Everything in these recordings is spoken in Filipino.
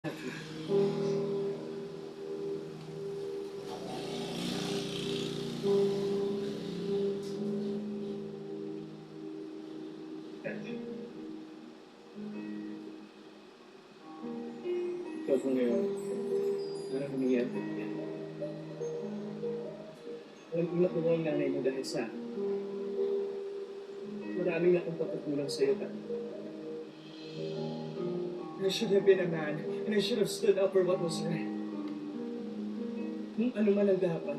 Ikaw po ngayon, parang humiyan. Nag-iyak ko ang nanay mo dahil sa maraming akong pagkukulang sa'yo, Pat. I should have been a man, and I should have stood up for what was right. Kung ano man ang dapat.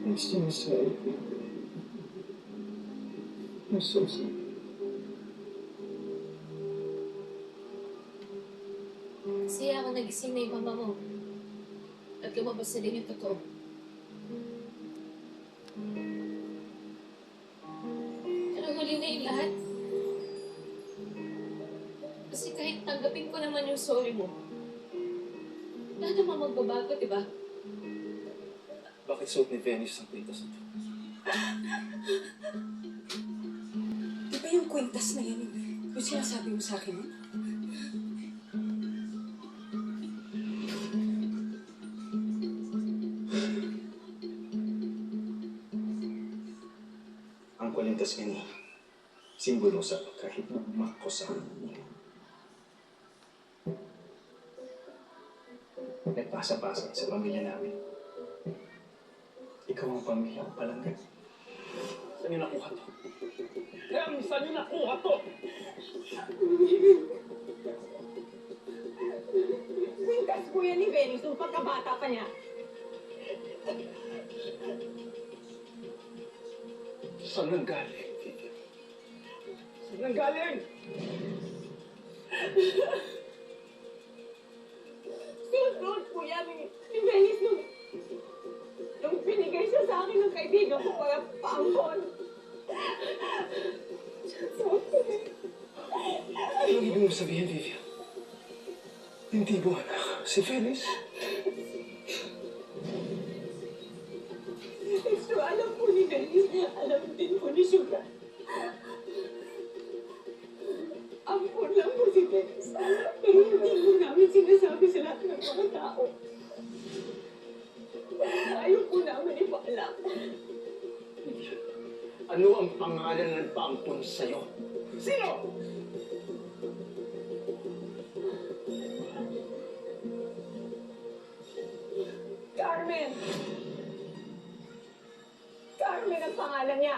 I'm so sorry. I'm so sorry. Kasi ako nagising na yung mama mo. At lumabas na din yung totoo. Pero huli na yung lahat. Kasi kahit tanggapin ko naman yung sorry mo, wala namang magbabago, diba? Bakit suot ni Venice ang kwintas ito? Di ba yung kwintas na yan? Yung sinasabi mo sa akin? Ang kwintas nga ni simbolo sa kahit makosa. Nagpasa-pasa sa pamilya namin. Ikaw ang pamilya ko palanggan. Saan niyo nakuha to? Saan niyo nakuha to? Kwintas po yan ni Venice nung pagkabata pa niya. Saan nanggaling? Saan nanggaling? Susunod po yan ni Venice nung binigay siya sa akin ng kaibigan ko para paangkon. Anong ibig mo sabihin, Vivian? Hindi mo anak si Venice? So, alam po ni Venice, alam din po ni Sugar. Ampun lang po si Venice. Pero hindi po namin sinasabi sa lahat ng mga tao. Ayaw po namin ipaalam. Ano ang pangalan ng paampun sa'yo? Sino? Carmen! Carmen ang pangalan niya.